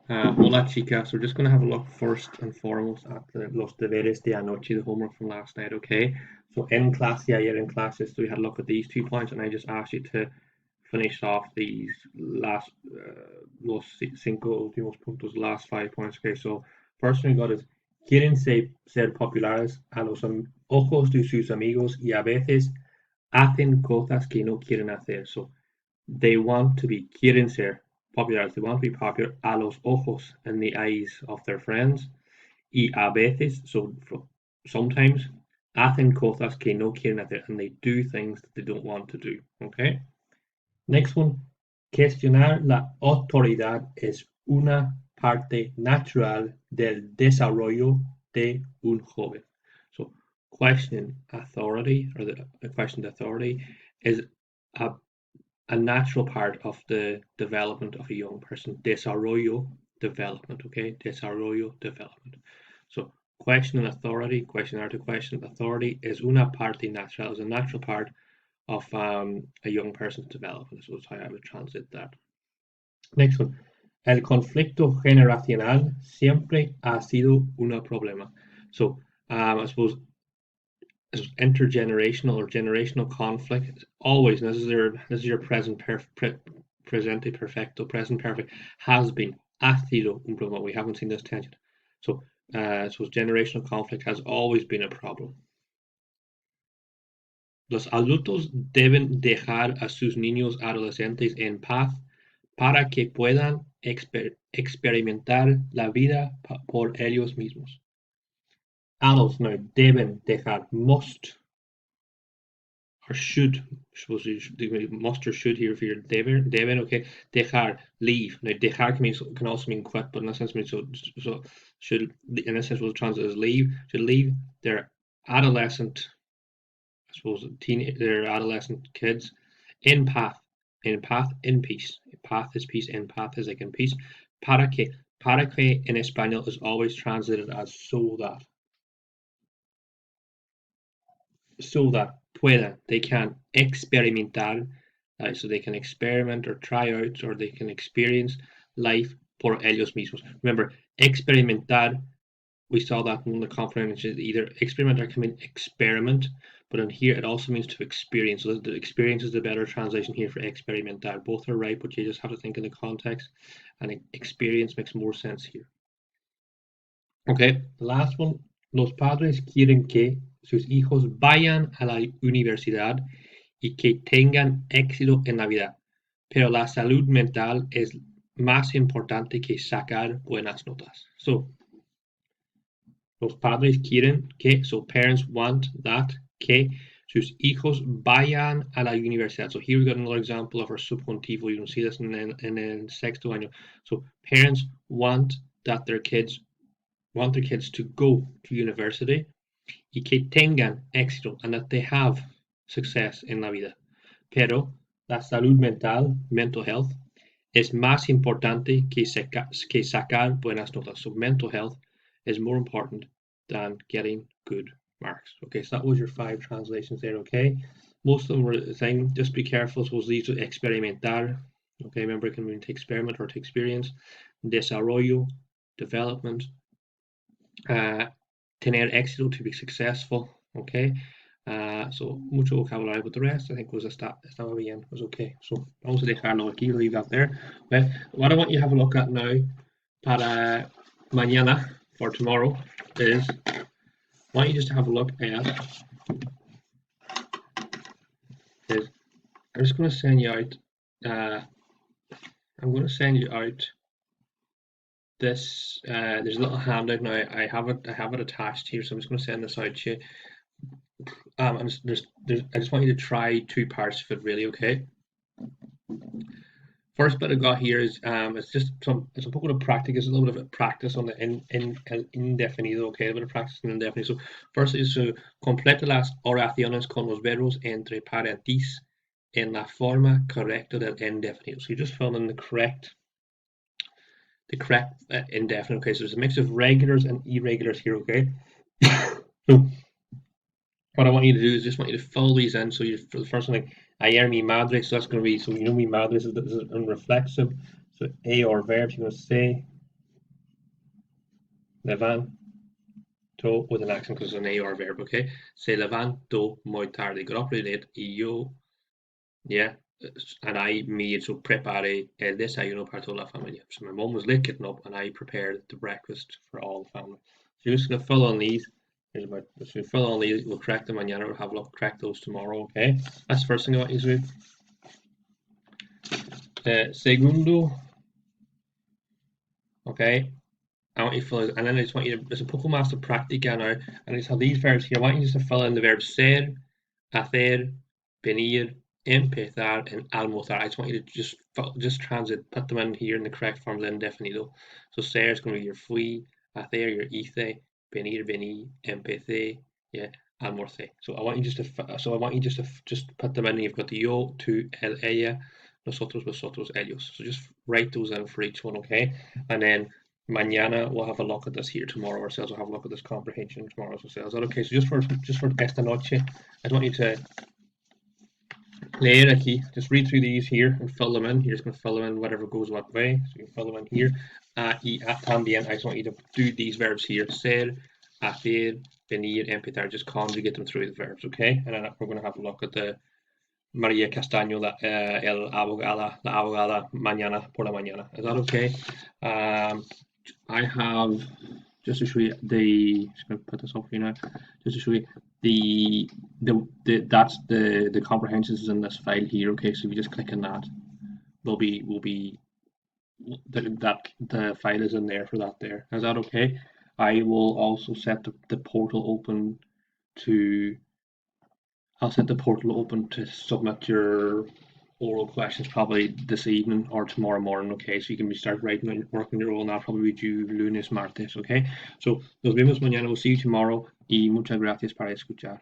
Hola chicas, we're just going to have a look first and foremost at los deberes de anoche, the homework from last night, okay? So in class, yeah, in class, so we had a look at these 2 points, and I just asked you to finish off these last, los cinco últimos puntos, last 5 points, okay? So first one we got is, quieren ser populares a los ojos de sus amigos y a veces hacen cosas que no quieren hacer. So they want to be, quieren ser populares, they want to be popular a los ojos, in the eyes of their friends, y a veces, so sometimes, hacen cosas que no quieren hacer, and they do things that they don't want to do. Okay. Next one, cuestionar la autoridad es una parte natural del desarrollo de un joven. So, questioning authority, or the question of authority, is a a natural part of the development of a young person. Desarrollo, development, okay? Desarrollo, development. So questioning to question authority is una parte natural, is a natural part of a young person's development. So that's how I would translate that. Next one. El conflicto generacional siempre ha sido un problema. So I suppose intergenerational or generational conflict always, and this is your presente perfecto, present perfect, has been, ha sido un problema. We haven't seen this tension. So generational conflict has always been a problem. Los adultos deben dejar a sus niños adolescentes en paz para que puedan experimentar la vida por ellos mismos. Adults no deben dejar, must or should, suppose you must or should here for your deben, okay, dejar, leave. Now, dejar can also mean quit, but in a sense means so should, in a sense, will translate as leave, should leave their adolescent, I suppose, their adolescent kids in path, in peace. Path is peace, in path is like in peace. Para que in Espanol is always translated as so that puedan, they can experimentar, so they can experiment or try out or they can experience life por ellos mismos. Remember, experimentar, we saw that in the comprehension, either experimentar can mean experiment, but in here it also means to experience. So the experience is the better translation here for experimentar. Both are right, but you just have to think in the context, and experience makes more sense here. Okay, the last one. Los padres quieren que sus hijos vayan a la universidad y que tengan éxito en la vida, pero la salud mental es más importante que sacar buenas notas. So, los padres quieren que, so parents want that, que sus hijos vayan a la universidad. So here we got another example of our subjuntivo. You can see this in el sexto año. So parents want their kids to go to university y que tengan éxito, and that they have success en la vida. Pero la salud mental, mental health, es más importante que sacar buenas notas. So mental health is more important than getting good marks. Okay, so that was your 5 translations there, okay? Most of them were saying, just be careful, suppose these are experimentar. Okay, remember it can mean to experiment or to experience. Desarrollo, development. Tener éxito, to be successful, okay? So mucho vocabulario, but the rest I think was estaba bien, was okay. So vamos a dejarlo aquí, leave that there. Okay, what I want you to have a look at now para mañana, for tomorrow, is I want you just to have a look at is I'm just going to send you out. I'm going to send you out this. There's a little handout now. I have it attached here, so I'm just going to send this out to you. I just want you to try 2 parts of it, really, okay? First bit I got here is it's just it's a poco de practice, it's a little bit of practice on the indefinido, okay, a bit of practice in indefinido. So first is to complete las oraciones con los verbos entre paréntesis en la forma correcta del indefinido. So you just fill in the correct indefinite. Okay, so there's a mix of regulars and irregulars here, okay? So what I want you to do is just want you to fill these in. So for the first one, like ayer mi madre, so that's going to be, so you know mi madre is in reflexive. So a or verbs, you're going to say Levanto with an accent because it's an AR verb, okay? Se levanto muy tarde. Got up really late. Y yo, yeah, and I made, so preparé el desayuno para toda la familia. So my mom was late getting up and I prepared the breakfast for all the family. So you're just going to fill on these. Here's about, so you fill on these, we'll correct them mañana, we'll have a look, correct those tomorrow, okay? That's the first thing I want you to do. Segundo, okay? I want you to fill it, and then I just want you to, there's a poco más de práctica now, and I just have these verbs here. I want you just to fill in the verbs ser, hacer, venir, empezar, and almorzar. I just want you to just transit, put them in here in the correct form of indefinido. So ser is going to be your fui, hacer your hice, venir, vení, empecé, yeah, almorcé. So I want you just to just put them in. You've got the yo, tú, él, ella, nosotros, vosotros, ellos. So just write those in for each one, okay? And then mañana we'll have a look at this here tomorrow ourselves. We'll have a look at this comprehension tomorrow ourselves. Is that okay? So just for esta noche, I want you to leer aquí. Just read through these here and fill them in. You're just going to fill them in whatever goes what way. So you can fill them in here. Y también, I just want you to do these verbs here. Ser, hacer, venir, empezar. Just conjugate them through the verbs, okay? And then we're going to have a look at the Maria Castaño, la abogada, mañana por la mañana. Is that okay? I have, just to show you just gonna put this up here now, just to show you that's the comprehensions is in this file here. Okay, so if you just click on that, will be that the file is in there for that there. Is that okay? I will also set the portal open to I'll set the portal open to submit your oral questions probably this evening or tomorrow morning, okay? So you can start writing and working your oral, and that'll probably be due lunes, martes, okay? So nos vemos mañana, we'll see you tomorrow y muchas gracias para escuchar.